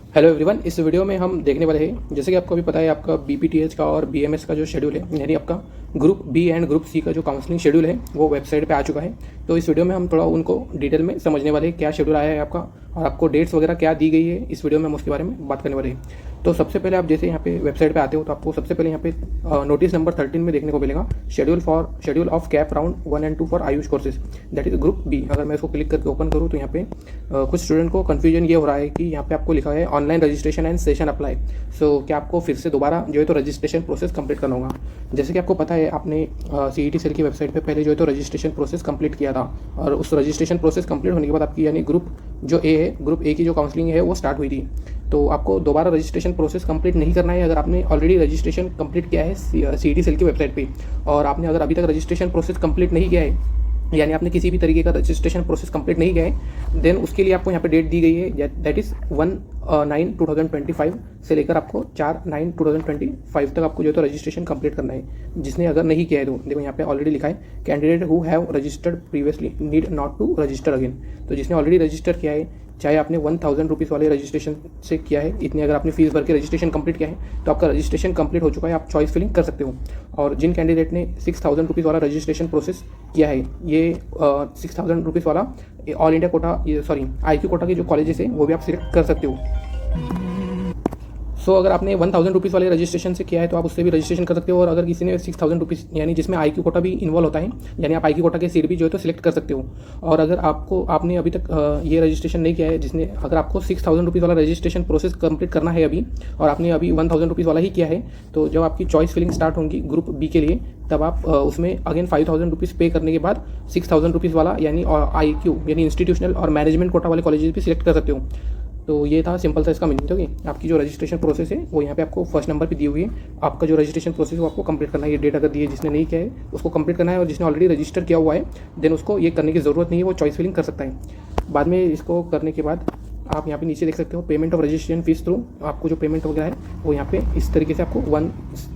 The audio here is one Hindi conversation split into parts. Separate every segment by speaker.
Speaker 1: हेलो एवरीवन, इस वीडियो में हम देखने वाले हैं, जैसे कि आपको अभी पता है, आपका बीपीटीएच का और बीएमएस का जो शेड्यूल है, यानी आपका group B and group C का जो काउंसलिंग शेड्यूल है वो वेबसाइट पे आ चुका है। तो इस वीडियो में हम थोड़ा उनको डिटेल में समझने वाले हैं, क्या शेड्यूल आया है आपका और आपको डेट्स वगैरह क्या दी गई है। इस वीडियो में हम उसके बारे में बात करने वाले हैं। तो सबसे पहले आप जैसे यहाँ पे वेबसाइट पे आते हो तो आपको सबसे पहले यहाँ पे नोटिस नंबर 13 में देखने को मिलेगा schedule of CAP round 1 and 2 for AYUSH courses, that is group B. अगर मैं इसको क्लिक करके ओपन करूँ तो यहाँ पे कुछ स्टूडेंट को कन्फ्यूजन ये हो रहा है कि यहाँ पे आपको लिखा है online registration and session apply. So क्या आपको फिर से दोबारा जो है तो रजिस्ट्रेशन प्रोसेस कंप्लीट करना होगा। जैसे कि आपको पता है, आपने सीईटी सेल की वेबसाइट पे पहले जो है तो रजिस्ट्रेशन प्रोसेस कंप्लीट किया था और उस रजिस्ट्रेशन प्रोसेस कंप्लीट होने के बाद आपकी यानी ग्रुप जो ए है, ग्रुप ए की जो काउंसलिंग है वो स्टार्ट हुई थी। तो आपको दोबारा रजिस्ट्रेशन प्रोसेस कंप्लीट नहीं करना है अगर आपने ऑलरेडी रजिस्ट्रेशन कंप्लीट किया है सीईटी सेल की वेबसाइट पे। और आपने अगर अभी तक रजिस्ट्रेशन प्रोसेस कंप्लीट नहीं किया है, यानी आपने किसी भी तरीके का रजिस्ट्रेशन प्रोसेस कंप्लीट नहीं किया है, देन उसके लिए आपको यहाँ पे डेट दी गई है, दैट इज़ 1/9/2025 से लेकर आपको 4/9/2025 तक आपको जो है तो रजिस्ट्रेशन कंप्लीट करना है। जिसने अगर नहीं किया है तो देखो यहाँ पे ऑलरेडी लिखा है candidate who have registered previously need not to register again. तो जिसने ऑलरेडी रजिस्टर किया है, चाहे आपने 1000 रुपीज़ वाले रजिस्ट्रेशन से किया है, इतनी अगर आपने फीस भर के रजिस्ट्रेशन कंप्लीट किया है तो आपका रजिस्ट्रेशन कंप्लीट हो चुका है, आप चॉइस फिलिंग कर सकते हो। और जिन कैंडिडेट ने 6000 रुपीज़ वाला रजिस्ट्रेशन प्रोसेस किया है, ये 6000 रुपीज़ वाला all India quota, sorry IQ quota के जो कॉलेजेस है वो भी आप सिलेक्ट कर सकते हो। सो अगर आपने 1000 रुपीज़ वाले रजिस्ट्रेशन से किया है तो आप उससे भी रजिस्ट्रेशन कर सकते हो। और अगर किसी ने 6000 रुपीज़, यानी जिसमें IQ कोटा भी इन्वॉल्व होता है, यानी आप IQ कोटा के सीट भी जो है तो सिलेक्ट कर सकते हो। और अगर आपने अभी तक ये रजिस्ट्रेशन नहीं किया है, अगर आपको 6000 रुपीज़ वाला रजिस्ट्रेशन प्रोसेस कंप्लीट करना है अभी, और आपने अभी 1000 रुपीज़ वाला ही किया है, तो जब आपकी चॉइस फिलिंग स्टार्ट होगी ग्रुप बी के लिए, तब आप उसमें अगेन 5000 रुपीज़ पे करने के बाद 6000 रुपीज़ वाला यानी IQ यानी इंस्टीट्यूशनल और मैनेजमेंट कोटा वाले कॉलेजेस भी सिलेक्ट कर सकते हो। तो ये था सिंपल सा इसका मीनिंग। ओके, आपकी जो रजिस्ट्रेशन प्रोसेस है वो यहाँ पे आपको फर्स्ट नंबर पे दी हुई है। आपका जो रजिस्ट्रेशन प्रोसेस है वो आपको कंप्लीट करना है। ये डेट अगर दी है, जिसने नहीं किया है उसको कंप्लीट करना है, और जिसने ऑलरेडी रजिस्टर किया हुआ है देन उसको ये करने की ज़रूरत नहीं है, वो चॉइस फिलिंग कर सकता है। बाद में इसको करने के बाद आप यहाँ पे नीचे देख सकते हो payment of registration fees through. आपको जो पेमेंट वगैरह है वो यहाँ पे इस तरीके से आपको 1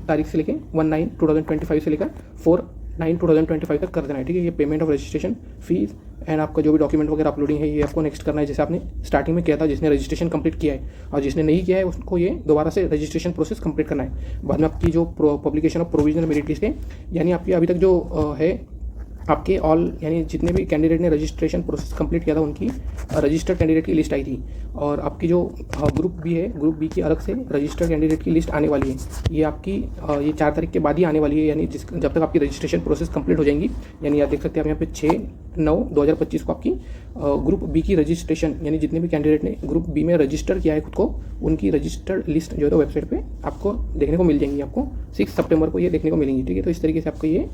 Speaker 1: तारीख से लेकर 1/9/2025 से लेकर 4/9/2025 तक कर देना है। ठीक है, ये payment of registration fees and आपका जो भी डॉक्यूमेंट वगैरर अपलोडिंग है ये आपको नेक्स्ट करना है, जैसे आपने स्टार्टिंग में किया था। जिसने रजिस्ट्रेशन कंप्लीट किया है और जिसने नहीं किया है उसको ये दोबारा से रजिस्ट्रेशन प्रोसेस कंप्लीट करना है। बाद में आपकी जो publication of provisional merit list है, यानी आपकी अभी तक जो है आपके यानी जितने भी कैंडिडेट ने रजिस्ट्रेशन प्रोसेस कंप्लीट किया था उनकी रजिस्टर्ड कैंडिडेट की लिस्ट आई थी। और आपकी जो ग्रुप बी है, ग्रुप बी की अलग से रजिस्टर्ड कैंडिडेट की लिस्ट आने वाली है। ये आपकी ये 4 तारीख के बाद ही आने वाली है, यानी जब तक आपकी रजिस्ट्रेशन प्रोसेस कंप्लीट हो जाएंगी। यानी आप देख सकते हैं आप यहाँ पे 6/9/2025 को आपकी ग्रुप बी की रजिस्ट्रेशन, यानी जितने भी कैंडिडेट ने ग्रुप बी में रजिस्टर किया है खुद को, उनकी रजिस्टर्ड लिस्ट जो है तो वेबसाइट पे आपको देखने को मिल जाएंगी। आपको 6 सितंबर को ये देखने को मिलेंगी। ठीक है, तो इस तरीके से आपको ये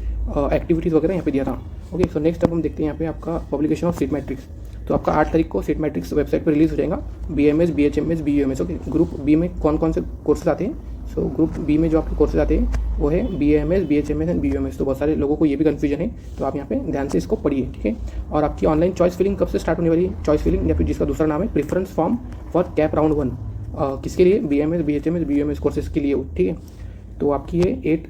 Speaker 1: एक्टिविटीज़ वगैरह यहाँ पे दिया था। ओके, सो नेक्स्ट अब हम देखते हैं यहाँ पे आपका पब्लिकेशन ऑफ सीट मैट्रिक्स। तो आपका 8 तारीख को सीट मैट्रिक्स वेबसाइट पर रिलीज हो जाएगा। BMS, BHMS, BUMS। Okay, group B में कौन कौन से कोर्सेज आते हैं? सो ग्रुप बी में जो आपके कोर्सेज आते हैं वो है BMS, BHMS एंड BUMS। तो बहुत सारे लोगों को ये भी कन्फ्यूजन है, तो आप यहाँ पे ध्यान से इसको पढ़िए। ठीक है, और आपकी ऑनलाइन चॉइस फिलिंग कब से स्टार्ट होने वाली है? चॉइस फिलिंग या फिर जिसका दूसरा नाम है preference form for cap round 1, किसके लिए? BMS, BHMS, BUMS कोर्सेज के लिए। ठीक है, तो आपकी ये 8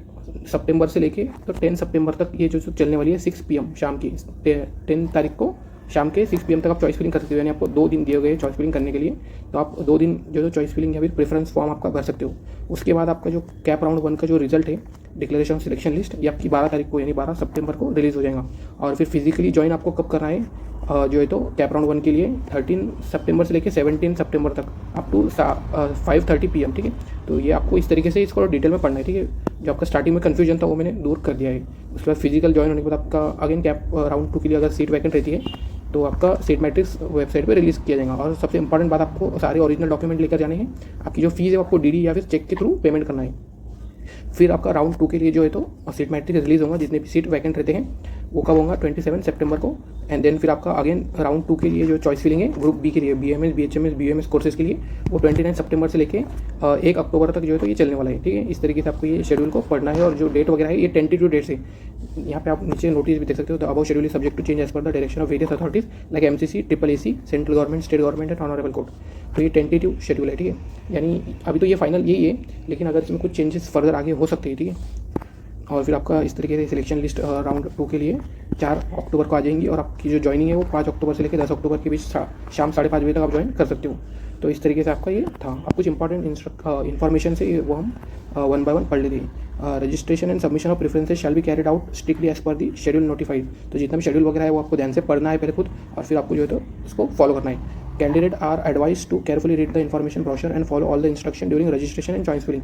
Speaker 1: सितंबर से लेके तो 10 सितंबर तक ये जो चलने वाली है 6 PM शाम की 10 तारीख को शाम के 6 PM तक आप चॉइस फिलिंग कर सकते हो। यानी आपको 2 दिन दिए गए चॉइस फिलिंग करने के लिए, तो आप 2 दिन जो चॉइस फिलिंग या फिर प्रेफरेंस फॉर्म आपका भर सकते हो। उसके बाद आपका जो कैप राउंड 1 का जो रिजल्ट है, डिक्लेरेशन ऑफ सिलेक्शन लिस्ट, ये आपकी 12 तारीख को यानी 12 सितंबर को रिलीज़ हो जाएगा। और फिर फिजिकली ज्वाइन आपको कब करना है जो है तो कैप राउंड 1 के लिए 13 सितंबर से लेकर 17 सितंबर तक अप टू 5:30 PM। ठीक है, तो ये आपको इस तरीके से इसको डिटेल में पढ़ना है। ठीक है, जो आपका स्टार्टिंग में कन्फ्यूजन था वो मैंने दूर कर दिया है। उसके बाद फिजिकल ज्वाइन होने के बाद आपका अगेन कैप राउंड 2 के लिए अगर सीट वैकेंट रहती है तो आपका सीट मैट्रिक्स वेबसाइट पे रिलीज़ किया जाएगा। और सबसे इंपॉर्टेंट बात, आपको सारे ओरिजिनल डॉक्यूमेंट लेकर जाने हैं। आपकी जो फीस है आपको DD या फिर चेक के थ्रू पेमेंट करना है। फिर आपका राउंड 2 के लिए जो है तो सीट मैट्रिक्स रिलीज़ होगा, जितने भी सीट वैकेंट रहते हैं वो कब होगा? 27 सितंबर को। एंड देन फिर आपका अगेन राउंड 2 के लिए जो चॉइस फिलिंग है ग्रुप बी के लिए, BMS, BHMS, BUMS कोर्सेज के लिए, वो 29 सितंबर से लेके 1 अक्टूबर तक जो है तो ये चलने वाला है। ठीक है, इस तरीके से आपको ये शेड्यूल को पढ़ना है। और जो डेट वगैरह है ये टेंटेटिव डेट्स है। यहाँ पे आप नीचे नोटिस भी देख सकते हो, the above schedule is subject to change as per the direction of various authorities like MCC, AAC, central government, state government and honourable court. तो ये टेंटेटिव शेड्यूल है। ठीक है, यानी अभी तो ये फाइनल यही है, लेकिन अगर इसमें कुछ चेंजेस फर्दर आगे हो सकते हैं। ठीक है, और फिर आपका इस तरीके से सिलेक्शन लिस्ट राउंड 2 के लिए 4 अक्टूबर को आ जाएंगी। और आपकी जो ज्वाइनिंग है वो 5 अक्टूबर से लेकर 10 अक्टूबर के बीच शाम 5:30 बजे तक आप ज्वाइन कर सकते हो। तो इस तरीके से आपका ये था। अब कुछ इंपॉर्टेंट इन्फॉर्मेशन से वो हम वन बाय वन पढ़ लेते हैं। Registration and submission of preferences shall be carried out strictly as per the schedule notified. तो जितना भी शेड्यूल वगैरह है वो आपको ध्यान से पढ़ना है पहले खुद, और फिर आपको जो है तो उसको फॉलो करना है। Candidate are advise to carefully read the information brochure and follow all the instruction during registration and choice filling.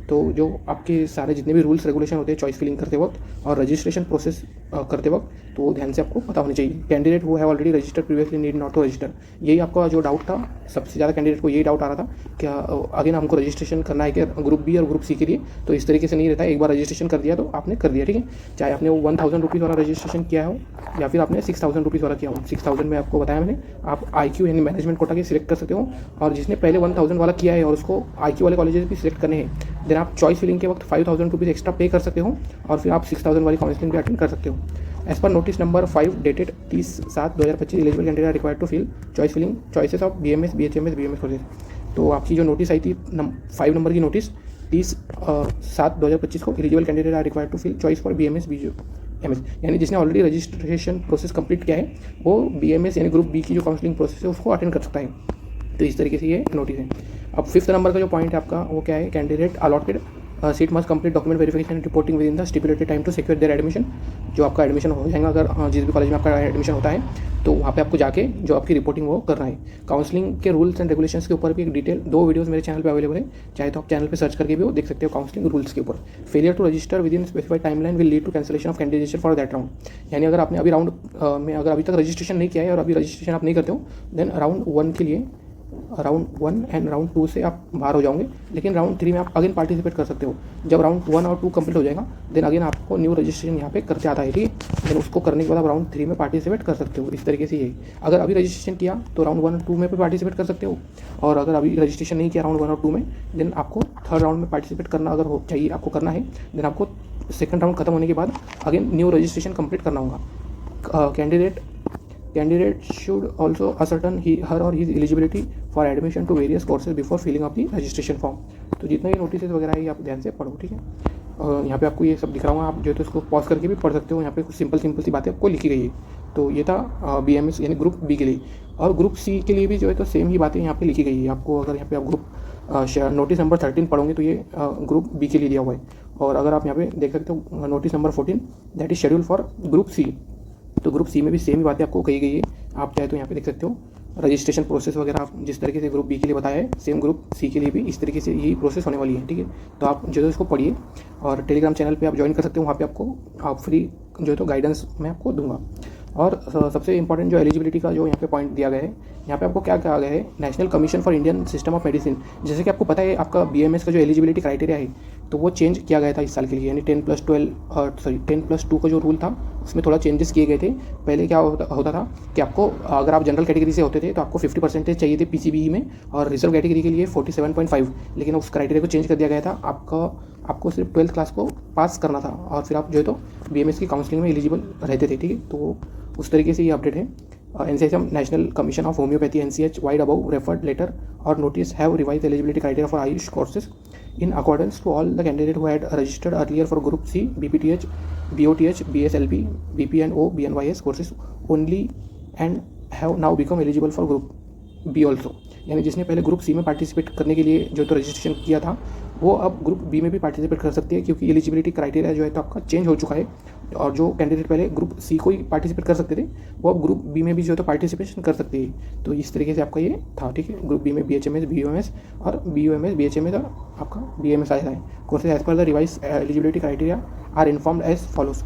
Speaker 1: तो जो आपके सारे जितने भी रूल्स रेगुलेशन होते हैं चॉइस फिलिंग करते वक्त और रजिस्ट्रेशन प्रोसेस करते वक्त, तो ध्यान से आपको पता होनी चाहिए। Candidate who have already registered previously need not to register. यही आपका जो डाउट था, सबसे ज़्यादा कैंडिडेट को यही डाउट आ रहा था, क्या अगेन हमको रजिस्ट्रेशन करना है क्या ग्रुप बी और ग्रुप सी के लिए। तो इस तरीके से नहीं रहता है, एक बार रजिस्ट्रेशन कर दिया तो आपने कर दिया, ठीक है। चाहे आपने वो 1000 रुपीज़ वाला रजिस्ट्रेशन किया हो या फिर आपने 6000 रुपीज़ वाला किया हो। 6000 में आपको बताया मैंने, आप IQ यानी मैनेजमेंट कोटा के सिलेक्ट कर सकते हो, और जिसने पहले 1000 वाला किया है और उसको IQ वाले कॉलेजेस भी सिलेक्ट करने हैं, देन आप चॉइस फिलिंग के वक्त 5000 रुपीज़ एक्स्ट्रा पे कर सकते हो, और फिर आप 6000 वाली काउंसलिंग भी अटेंड कर सकते हो। As per notice number 5 dated 30/7/2025 eligible candidate are required to fill choice filling choices of BMS BHMS BMS courses. तो आपकी जो नोटिस आई थी 5 नंबर की नोटिस 30/7/2025 को, eligible candidate are required to fill choice for BMS BHMS, यानी जिसने ऑलरेडी रजिस्ट्रेशन प्रोसेस कंप्लीट किया है वो BMS यानी ग्रुप बी की जो काउंसलिंग प्रोसेस है उसको अटेंड कर सकता है। तो इस तरीके से ये नोटिस है। अब 5th नंबर का जो पॉइंट है आपका वो क्या है, candidate allotted seat must complete document verification and reporting within the stipulated time to secure their admission. जो आपका एडमिशन हो जाएगा, अगर जिस भी कॉलेज में आपका एडमिशन होता है तो वहाँ पे आपको जाके जो आपकी रिपोर्टिंग वो करना है। काउंसलिंग के रूल्स एंड रेगुलेशंस के ऊपर भी एक डिटेल 2 वीडियोस मेरे चैनल पे अवेलेबल है, चाहे तो आप चैनल पे सर्च करके भी वो देख सकते हो काउंसलिंग रूल्स के ऊपर। Failure to register with in specified timeline will lead to cancellation of candidateship for that round. यानी अगर आपने अभी राउंड में अगर अभी तक रजिस्ट्रेशन नहीं किया है और अभी रजिस्ट्रेशन आप नहीं करते हो, देन राउंड 1 के लिए राउंड 1 एंड राउंड 2 से आप बाहर हो जाओगे, लेकिन राउंड 3 में आप अगेन पार्टिसिपेट कर सकते हो। जब राउंड 1 और 2 कंप्लीट हो जाएगा, देन अगेन आपको न्यू रजिस्ट्रेशन यहाँ पे करते आता है, ठीक है। देन उसको करने के बाद आप राउंड 3 में पार्टिसिपेट कर सकते हो। इस तरीके से ये, अगर अभी रजिस्ट्रेशन किया तो राउंड 1 और 2 में भी पार्टिसिपेट कर सकते हो, और अगर अभी रजिस्ट्रेशन नहीं किया राउंड 1 और 2 में, देन आपको 3rd राउंड में पार्टिसिपेट करना अगर हो चाहिए आपको करना है, देन आपको 2nd राउंड खत्म होने के बाद अगेन न्यू रजिस्ट्रेशन कंप्लीट करना होगा। Candidate should also ascertain her or his eligibility for admission to various courses before filling up the registration form. तो जितना भी नोटिस वगैरह है आप ध्यान से पढ़ो, ठीक है। और यहाँ पे आपको ये सब दिख रहा हूँ, आप जो है तो इसको पॉज करके भी पढ़ सकते हो। यहाँ पे कुछ सिंपल सी बातें आपको लिखी गई है। तो ये था BMS यानी ग्रुप बी के लिए, और ग्रुप सी के लिए भी जो है तो सेम ही बातें यहाँ पे लिखी गई है। आपको अगर यहाँ पे आप ग्रुप नोटिस नंबर 13 पढ़ोगे तो ये ग्रुप बी के लिए दिया हुआ है, और अगर आप यहाँ पे देख सकते हो notice number 14 that is schedule for group C. तो ग्रुप सी में भी सेम ही बातें आपको कही गई है, आप चाहे तो यहाँ पे देख सकते हो। रजिस्ट्रेशन प्रोसेस वगैरह जिस तरीके से ग्रुप बी के लिए बताया है, सेम ग्रुप सी के लिए भी इस तरीके से यही प्रोसेस होने वाली है, ठीक है। तो आप जो है इसको पढ़िए, और टेलीग्राम चैनल पे आप ज्वाइन कर सकते हो, वहाँ पे आपको आप फ्री जो है तो गाइडेंस मैं आपको दूंगा। और सबसे इंपॉर्टेंट जो एलिजिबिलिटी का जो यहाँ पे पॉइंट दिया गया है, यहाँ पे आपको क्या कहा गया है, national commission for Indian system of medicine. जैसे कि आपको पता है आपका BMS का जो एलिजिबिलिटी क्राइटेरिया है तो वो चेंज किया गया था इस साल के लिए, यानी 10+2 का जो रूल था उसमें थोड़ा चेंजेस किए गए थे। पहले क्या होता था कि आपको अगर आप जनरल कैटेगरी से होते थे तो आपको 50% चाहिए थे PCBE में, और रिजर्व कैटेगरी के लिए 47.5, लेकिन उस क्राइटेरिया को चेंज कर दिया गया था। आपको सिर्फ 12th क्लास को पास करना था, और फिर आप जो है तो BMS की काउंसलिंग में एलिजिबल रहते थे, ठीक है। तो उस तरीके से ये अपडेट है। NCHM national commission of homeopathy NCH vide above referred letter और notice have revise eligibility criteria for AYUSH courses in accordance to all the candidate who had registered earlier for group C, BPTH, BOTH, BSLP, BPNO, BNYS courses only and have now become eligible for group B also। यानी जिसने पहले ग्रुप सी में पार्टिसिपेट करने के लिए जो तो रजिस्ट्रेशन किया था वो अब ग्रुप बी में भी पार्टिसिपेट कर सकती है, क्योंकि एलिजिबिलिटी क्राइटेरिया जो है तो आपका चेंज हो चुका है। और जो कैंडिडेट पहले ग्रुप सी को ही पार्टिसिपेट कर सकते थे वो अब ग्रुप बी में भी जो है तो पार्टिसिपेशन कर सकते हैं। तो इस तरीके से आपका ये था, ठीक है। ग्रुप बी में BHMS BUMS और BUMS BHMS और आपका BMS आया है। Courses as per the revise eligibility criteria are informed as follows.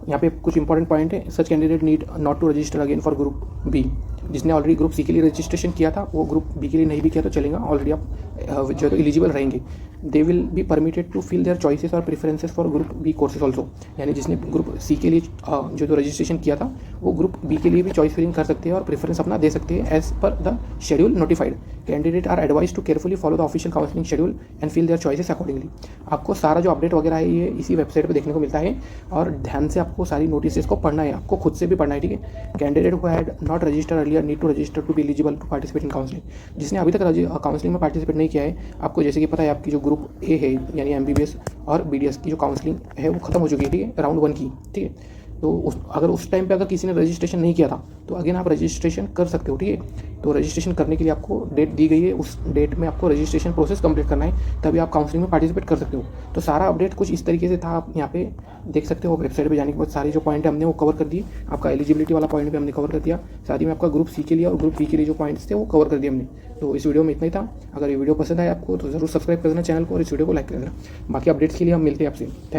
Speaker 1: यहाँ पे कुछ इंपॉर्टेंट पॉइंट है। Such candidate need not to register again for group B. जिसने ऑलरेडी ग्रुप सी के लिए रजिस्ट्रेशन किया था वो ग्रुप बी के लिए नहीं भी किया तो चलेगा, ऑलरेडी आप जो है तो एलिजिबल रहेंगे। They will be permitted to fill their choices और preferences for group B courses also. यानी जिसने ग्रुप सी के लिए जो तो रजिस्ट्रेशन किया था वो ग्रुप बी के लिए भी चॉइस फिलिंग कर सकते हैं और प्रेफरेंस अपना दे सकते हैं as per the schedule notified. Candidate are advise to carefully follow the official counselling schedule and fill their choices accordingly. आपको सारा जो अपडेट वगैरह है ये इसी वेबसाइट पर देखने को मिलता है, और ध्यान से आपको सारी नोटिस को पढ़ना है, आपको खुद से भी पढ़ना है, ठीक है। Candidate who had not register earlier need to register to be eligible to participate in counselling. जिसने अभी तक काउंसलिंग में पार्टिसिपेट नहीं किया है, आपको जैसे कि पता है आपकी जो ग्रुप ए है यानी MBBS और BDS की जो काउंसलिंग है वो खत्म हो चुकी है, ठीक है, राउंड 1 की, ठीक है। तो अगर उस टाइम पे अगर किसी ने रजिस्ट्रेशन नहीं किया था तो अगेन आप रजिस्ट्रेशन कर सकते हो, ठीक है। तो रजिस्ट्रेशन करने के लिए आपको डेट दी गई है, उस डेट में आपको रजिस्ट्रेशन प्रोसेस कंप्लीट करना है, तभी आप काउंसलिंग में पार्टिसिपेट कर सकते हो। तो सारा अपडेट कुछ इस तरीके से था, आप यहाँ पे देख सकते हो। वेबसाइट पे जाने के बाद सारे जो पॉइंट है हमने वो कवर कर दिए। आपका एलिजिबिलिटी वाला पॉइंट भी हमने कवर कर दिया, साथ ही में आपका ग्रुप सी के लिए और ग्रुप बी के लिए जो पॉइंट्स थे वो कवर कर दिए हमने। तो इस वीडियो में इतना ही था। अगर ये वीडियो पसंद आया आपको तो ज़रूर सब्सक्राइब कर देना चैनल को और इस वीडियो को लाइक कर देना। बाकी अपडेट्स के लिए हम मिलते हैं आपसे। थैंक